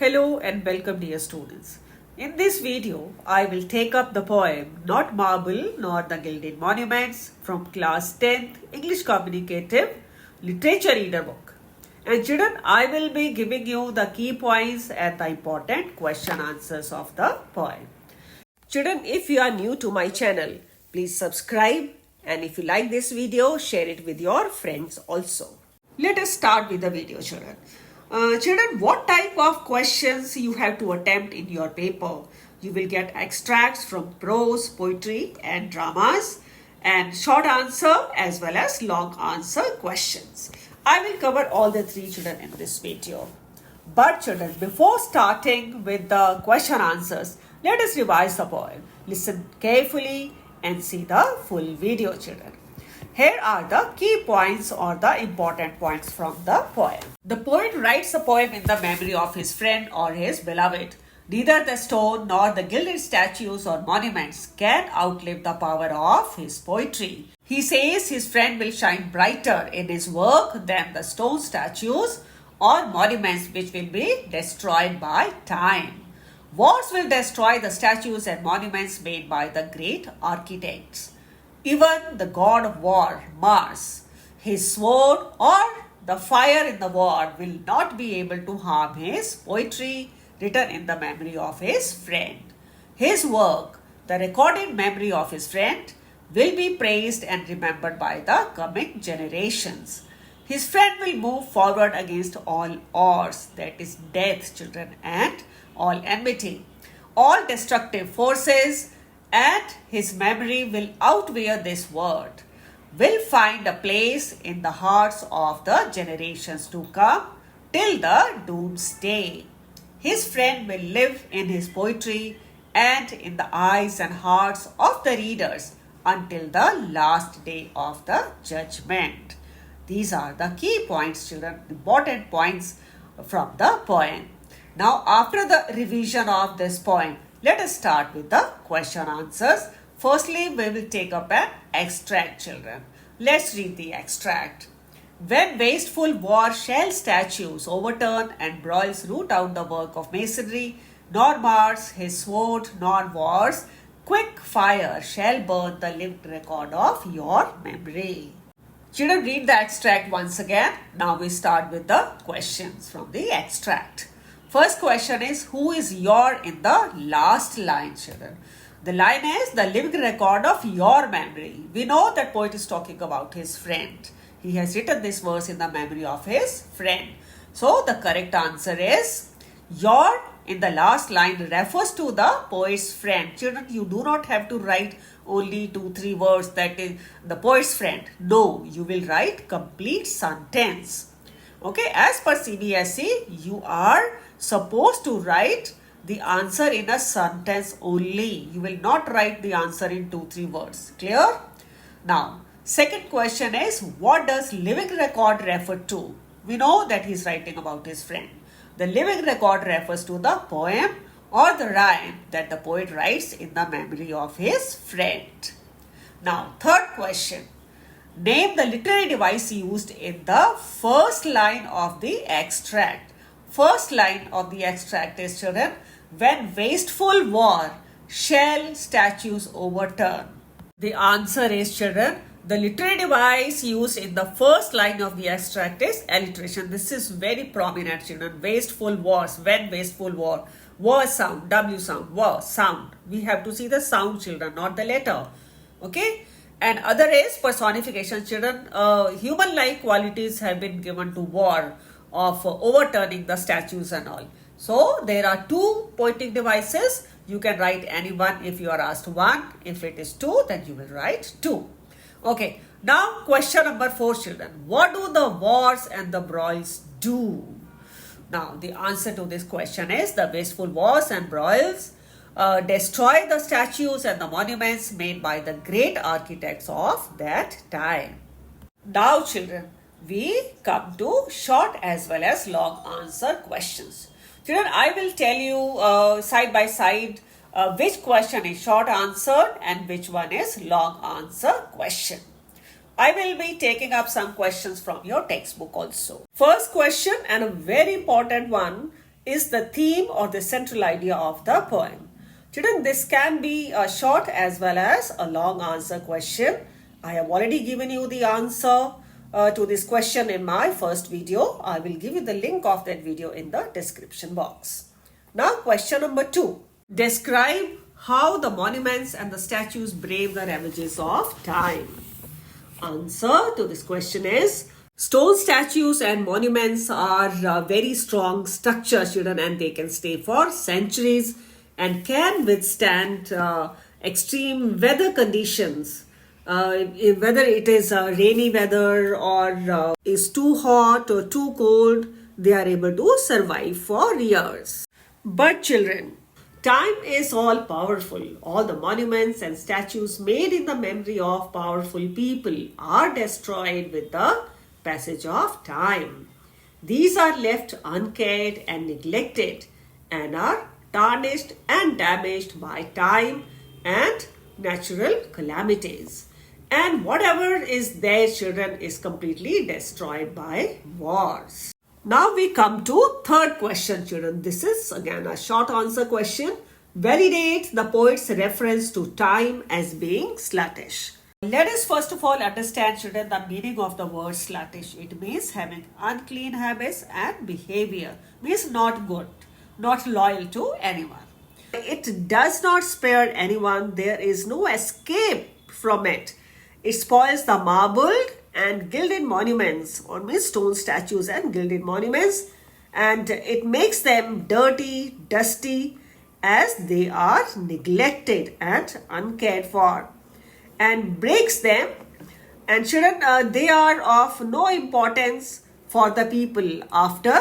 Hello and welcome dear students. In this video, I will take up the poem Not Marble Nor the Gilded Monuments from class 10th English Communicative Literature Reader book. And children, I will be giving you the key points and the important question answers of the poem. Children, if you are new to my channel, please subscribe, and if you like this video, share it with your friends also. Let us start with the video, children. Children, what type of questions you have to attempt in your paper? You will get extracts from prose, poetry and dramas, and short answer as well as long answer questions. I will cover all the three, children, in this video. But children, before starting with the question answers, let us revise the poem. Listen carefully and see the full video, children. Here are the key points or the important points from the poem. The poet writes the poem in the memory of his friend or his beloved. Neither the stone nor the gilded statues or monuments can outlive the power of his poetry. He says his friend will shine brighter in his work than the stone statues or monuments which will be destroyed by time. Wars will destroy the statues and monuments made by the great architects. Even the god of war, Mars, his sword or the fire in the war will not be able to harm his poetry written in the memory of his friend. His work, the recorded memory of his friend, will be praised and remembered by the coming generations. His friend will move forward against all odds, that is death, children, and all enmity, all destructive forces, and his memory will outweigh this word, will find a place in the hearts of the generations to come till the doomsday. His friend will live in his poetry and in the eyes and hearts of the readers until the last day of the judgment. These are the key points, children, important points from the poem. Now, after the revision of this poem, let us start with the question answers. Firstly, we will take up an extract, children. Let's read the extract. When wasteful war shall statues overturn and broils root out the work of masonry, nor Mars his sword, nor wars, quick fire shall burn the lived record of your memory. Children, read the extract once again. Now we start with the questions from the extract. First question is, who is your in the last line, children? The line is the living record of your memory. We know that poet is talking about his friend. He has written this verse in the memory of his friend. So the correct answer is your in the last line refers to the poet's friend. Children, you do not have to write only 2-3 words that is the poet's friend. No, you will write complete sentence. Okay, as per CBSE, you are supposed to write the answer in a sentence only. You will not write the answer in 2-3 words. Clear? Now, second question is, what does living record refer to? We know that he is writing about his friend. The living record refers to the poem or the rhyme that the poet writes in the memory of his friend. Now, third question. Name the literary device used in the first line of the extract. First line of the extract is, children, when wasteful war shall statues overturn. The answer is, children, the literary device used in the first line of the extract is alliteration. This is very prominent, children. Wasteful wars, when wasteful war. War sound, W sound, war sound. We have to see the sound, children, not the letter. Okay? And other is personification, children. Human-like qualities have been given to war of overturning the statues and all. So there are two poetic devices. You can write any one if you are asked one. If it is two, then you will write two. Okay. Now question number 4, children. What do the wars and the broils do? Now the answer to this question is the wasteful wars and broils destroy the statues and the monuments made by the great architects of that time. Now, children, we come to short as well as long answer questions. Children, I will tell you side by side which question is short answered and which one is long answer question. I will be taking up some questions from your textbook also. First question, and a very important one, is the theme or the central idea of the poem. Children, this can be a short as well as a long answer question. I have already given you the answer to this question in my first video. I will give you the link of that video in the description box. Now, question number 2. Describe how the monuments and the statues brave the ravages of time. Answer to this question is, stone statues and monuments are very strong structures, children, and they can stay for centuries and can withstand extreme weather conditions. Whether it is rainy weather or is too hot or too cold, they are able to survive for years. But children, time is all powerful. All the monuments and statues made in the memory of powerful people are destroyed with the passage of time. These are left uncared and neglected and are tarnished and damaged by time and natural calamities. And whatever is there, children, is completely destroyed by wars. Now we come to third question, children. This is again a short answer question. Validate the poet's reference to time as being sluggish. Let us first of all understand, children, the meaning of the word sluggish. It means having unclean habits and behavior. Means not good, not loyal to anyone. It does not spare anyone. There is no escape from it. It spoils the marbled and gilded monuments, or means stone statues and gilded monuments, and it makes them dirty, dusty, as they are neglected and uncared for, and breaks them. And children, they are of no importance for the people after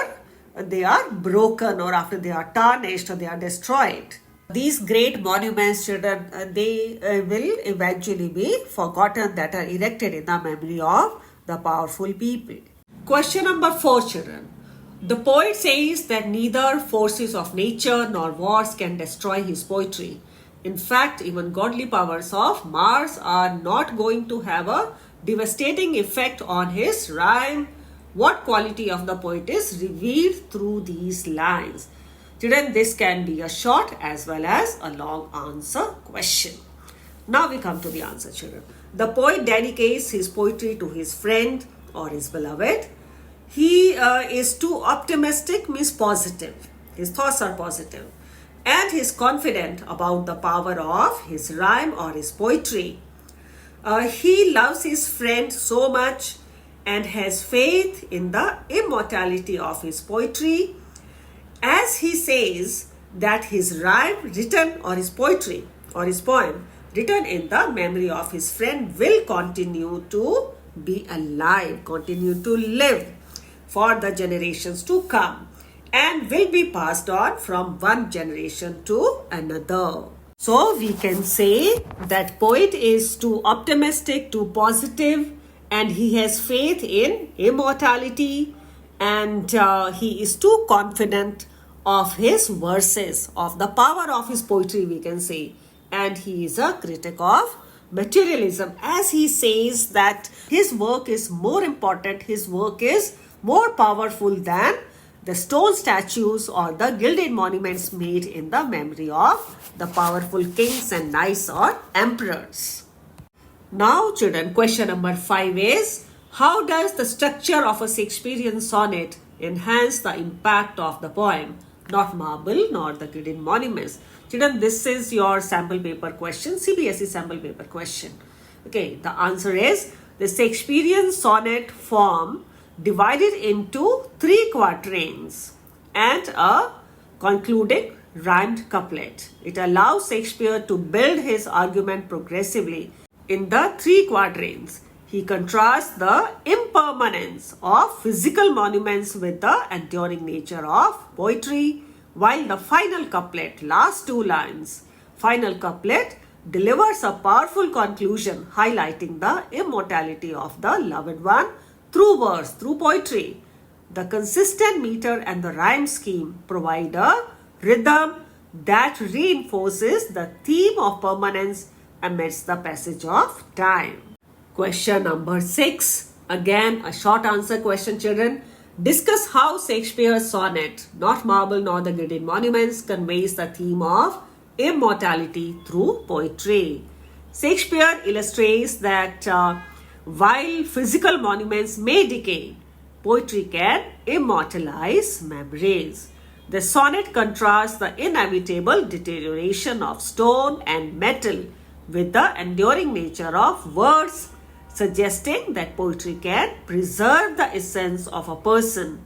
they are broken or after they are tarnished or they are destroyed. These great monuments, children, they will eventually be forgotten, that are erected in the memory of the powerful people. Question number 4, children. The poet says that neither forces of nature nor wars can destroy his poetry. In fact, even godly powers of Mars are not going to have a devastating effect on his rhyme. What quality of the poet is revealed through these lines? Children, this can be a short as well as a long answer question. Now we come to the answer, children. The poet dedicates his poetry to his friend or his beloved. He is too optimistic, means positive. His thoughts are positive. And he is confident about the power of his rhyme or his poetry. He loves his friend so much and has faith in the immortality of his poetry, as he says that his rhyme written or his poetry or his poem written in the memory of his friend will continue to be alive, continue to live for the generations to come, and will be passed on from one generation to another. So we can say that poet is too optimistic, too positive, and he has faith in immortality, and he is too confident of his verses, of the power of his poetry, we can say. And he is a critic of materialism, as he says that his work is more important, his work is more powerful than the stone statues or the gilded monuments made in the memory of the powerful kings and knights or emperors. Now, children, question number 5 is, how does the structure of a Shakespearean sonnet enhance the impact of the poem? Not marble nor the gilded monuments. Children, this is your sample paper question, CBSE sample paper question. Okay, the answer is, the Shakespearean sonnet form divided into 3 quatrains and a concluding rhymed couplet. It allows Shakespeare to build his argument progressively in the 3 quatrains. He contrasts the impermanence of physical monuments with the enduring nature of poetry, while the final couplet, last 2 lines, final couplet delivers a powerful conclusion highlighting the immortality of the loved one through verse, through poetry. The consistent meter and the rhyme scheme provide a rhythm that reinforces the theme of permanence amidst the passage of time. Question number 6. Again, a short answer question, children. Discuss how Shakespeare's sonnet, Not Marble nor the Gilded Monuments, conveys the theme of immortality through poetry. Shakespeare illustrates that while physical monuments may decay, poetry can immortalize memories. The sonnet contrasts the inevitable deterioration of stone and metal with the enduring nature of words, suggesting that poetry can preserve the essence of a person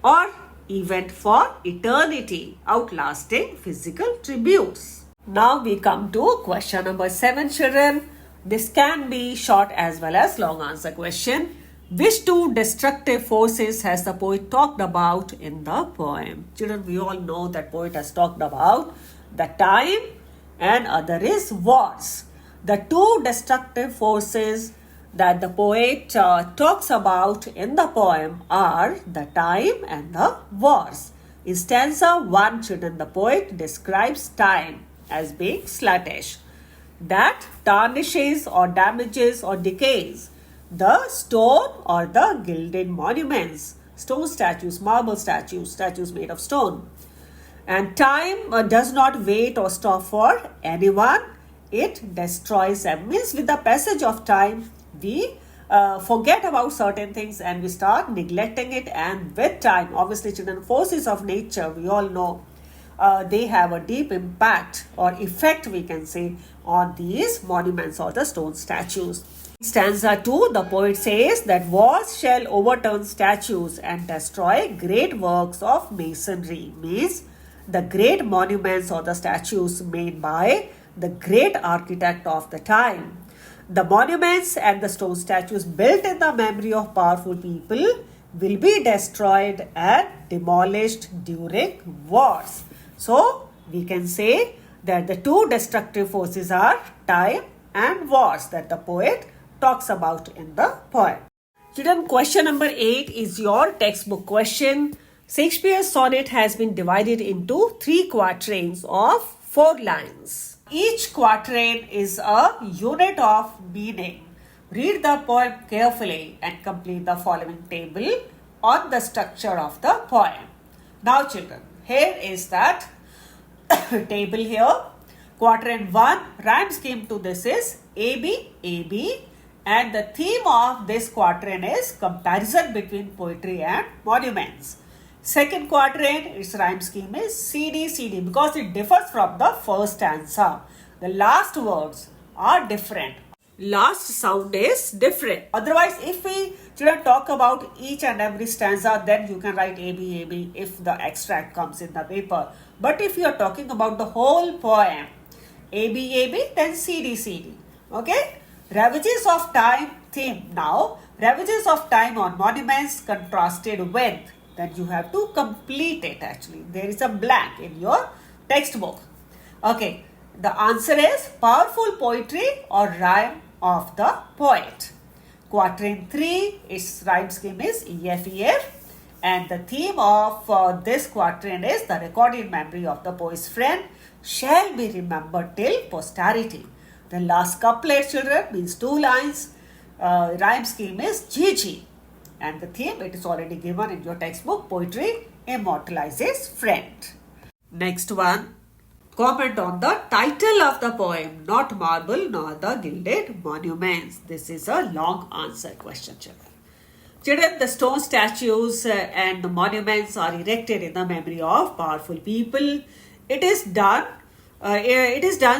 or event for eternity, outlasting physical tributes. Now we come to question number 7, children. This can be short as well as long answer question. Which two destructive forces has the poet talked about in the poem? Children, we all know that poet has talked about the time and other is wars. The two destructive forces that the poet talks about in the poem are the time and the wars. In stanza 1, children, the poet describes time as being sluggish, that tarnishes or damages or decays the stone or the gilded monuments, stone statues, marble statues, statues made of stone. And time does not wait or stop for anyone. It destroys them. Means with the passage of time, we forget about certain things and we start neglecting it. And with time, obviously, children, forces of nature, we all know, they have a deep impact or effect, we can say, on these monuments or the stone statues. Stanza 2, the poet says that wars shall overturn statues and destroy great works of masonry. Means the great monuments or the statues made by the great architect of the time. The monuments and the stone statues built in the memory of powerful people will be destroyed and demolished during wars. So we can say that the two destructive forces are time and wars that the poet talks about in the poem. Children, question number 8 is your textbook question. Shakespeare's sonnet has been divided into 3 quatrains of 4 lines. Each quatrain is a unit of meaning. Read the poem carefully and complete the following table on the structure of the poem. Now children, here is that table here. Quatrain 1, rhyme scheme to this is AB, AB. And the theme of this quatrain is comparison between poetry and monuments. Second quatrain, its rhyme scheme is CD, CD because it differs from the first stanza. The last words are different. Last sound is different. Otherwise, if we talk about each and every stanza, then you can write AB, AB if the extract comes in the paper. But if you are talking about the whole poem, AB, AB, then CD, CD. Okay? Ravages of time theme. Now, ravages of time on monuments contrasted with. Then you have to complete it actually. There is a blank in your textbook. Okay. The answer is powerful poetry or rhyme of the poet. Quatrain 3, its rhyme scheme is EF, EF. And the theme of this quatrain is the recorded memory of the poet's friend shall be remembered till posterity. The last couplet, children, means 2 lines. Rhyme scheme is GG. And the theme, it is already given in your textbook, poetry immortalizes friend. Next one, comment on the title of the poem, Not Marble nor the Gilded Monuments. This is a long answer question, children. Children, the stone statues and the monuments are erected in the memory of powerful people. It is done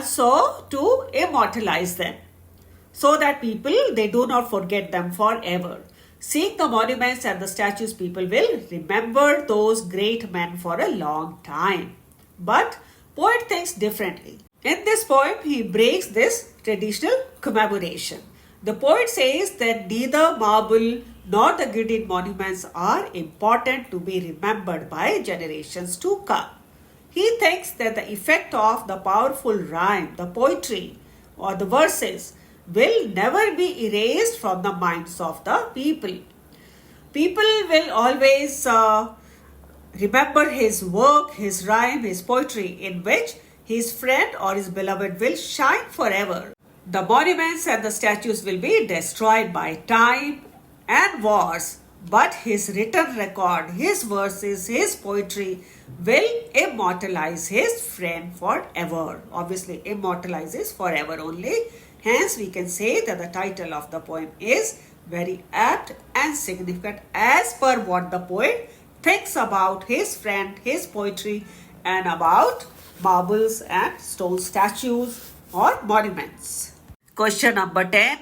so to immortalize them, so that people, they do not forget them forever. Seeing the monuments and the statues, people will remember those great men for a long time. But poet thinks differently. In this poem, he breaks this traditional commemoration. The poet says that neither marble nor the gilded monuments are important to be remembered by generations to come. He thinks that the effect of the powerful rhyme, the poetry or the verses will never be erased from the minds of the people. People will always remember his work, his rhyme, his poetry, in which his friend or his beloved will shine forever. The monuments and the statues will be destroyed by time and wars, but his written record, his verses, his poetry will immortalize his friend forever. Obviously, immortalizes forever only. Hence, we can say that the title of the poem is very apt and significant as per what the poet thinks about his friend, his poetry, and about marbles and stone statues or monuments. Question number 10.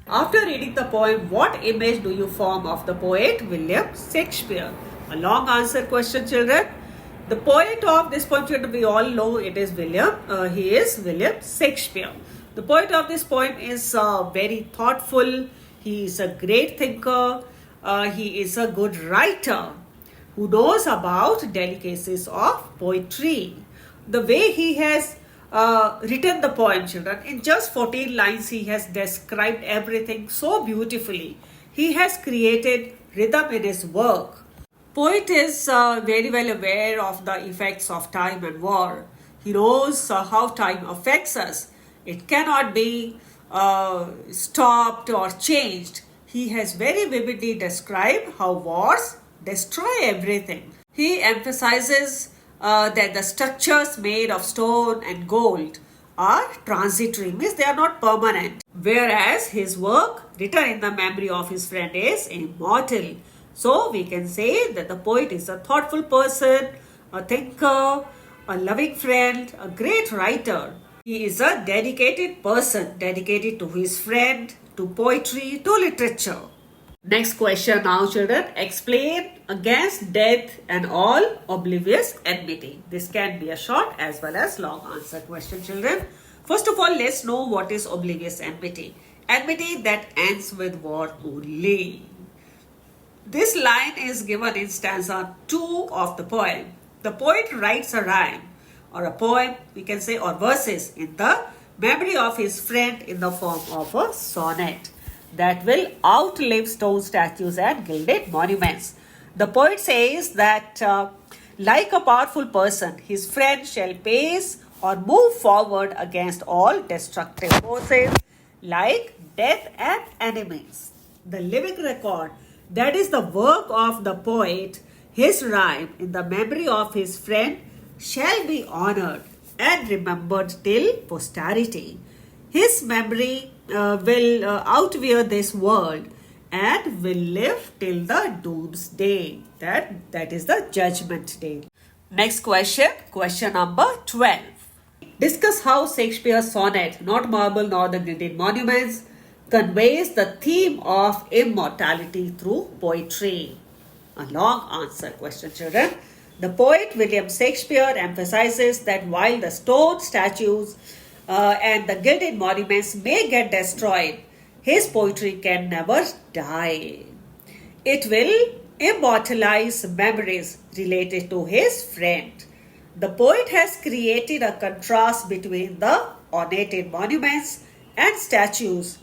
After reading the poem, what image do you form of the poet William Shakespeare? A long answer question, children. The poet of this poem, children, we all know it is William. He is William Shakespeare. The poet of this poem is very thoughtful. He is a great thinker. He is a good writer who knows about delicacies of poetry. The way he has written the poem, children, in just 14 lines, he has described everything so beautifully. He has created rhythm in his work. Poet is very well aware of the effects of time and war. He knows how time affects us. It cannot be stopped or changed. He has very vividly described how wars destroy everything. He emphasizes that the structures made of stone and gold are transitory, means they are not permanent. Whereas his work, written in the memory of his friend, is immortal. So we can say that the poet is a thoughtful person, a thinker, a loving friend, a great writer. He is a dedicated person, dedicated to his friend, to poetry, to literature. Next question now, children. Explain against death and all oblivious enmity. This can be a short as well as long answer question, children. First of all, let's know what is oblivious enmity. Enmity that ends with war only. This line is given in stanza 2 of the poem. The poet writes a rhyme or a poem, we can say, or verses in the memory of his friend in the form of a sonnet that will outlive stone statues and gilded monuments. The poet says that like a powerful person, his friend shall pace or move forward against all destructive forces like death and enemies. The living record, that is the work of the poet, his rhyme in the memory of his friend, shall be honored and remembered till posterity. His memory will outwear this world and will live till the doomsday. That is the judgment day. Next question, question number 12. Discuss how Shakespeare's sonnet, Not Marble Nor the Gilded Monuments, conveys the theme of immortality through poetry. A long answer question, children. The poet William Shakespeare emphasizes that while the stone statues and the gilded monuments may get destroyed, his poetry can never die. It will immortalize memories related to his friend. The poet has created a contrast between the ornated monuments and statues,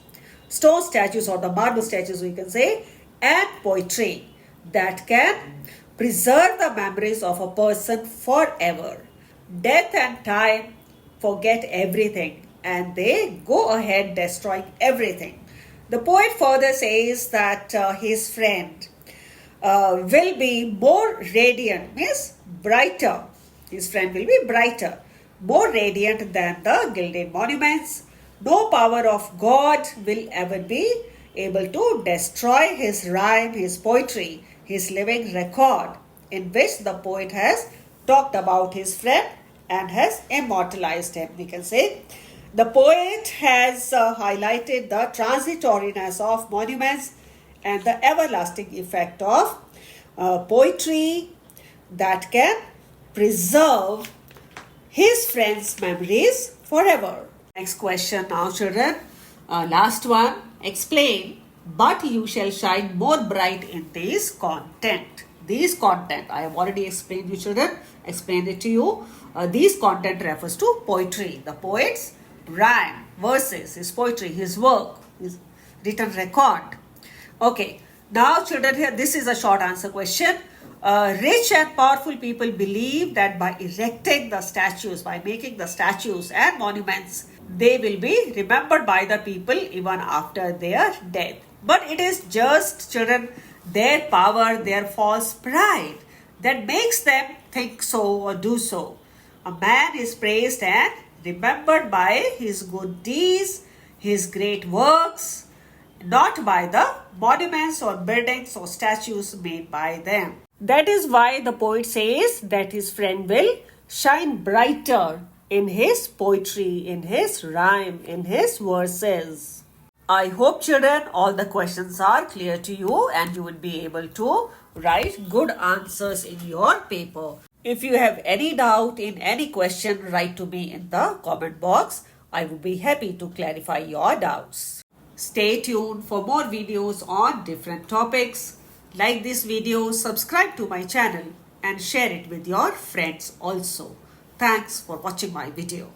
stone statues or the marble statues we can say, and poetry that can preserve the memories of a person forever. Death and time forget everything and they go ahead destroying everything. The poet further says that his friend will be more radiant, means brighter. His friend will be brighter, more radiant than the gilded monuments. No power of God will ever be able to destroy his rhyme, his poetry, his living record, in which the poet has talked about his friend and has immortalized him, we can say. The poet has highlighted the transitoriness of monuments and the everlasting effect of poetry that can preserve his friend's memories forever. Next question now, children. Last one. Explain, but you shall shine more bright in this content. These content, I have already explained you, children. Explained it to you. These content refers to poetry. The poet's rhyme, verses, his poetry, his work, his written record. Okay. Now, children, here this is a short answer question. Rich and powerful people believe that by erecting the statues, by making the statues and monuments, they will be remembered by the people even after their death. But it is just, children, their power, their false pride that makes them think so or do so. A man is praised and remembered by his good deeds, his great works, not by the monuments or buildings or statues made by them. That is why the poet says that his friend will shine brighter in his poetry, in his rhyme, in his verses. I hope, children, all the questions are clear to you and you will be able to write good answers in your paper. If you have any doubt in any question, write to me in the comment box. I will be happy to clarify your doubts. Stay tuned for more videos on different topics. Like this video, subscribe to my channel and share it with your friends also. Thanks for watching my video.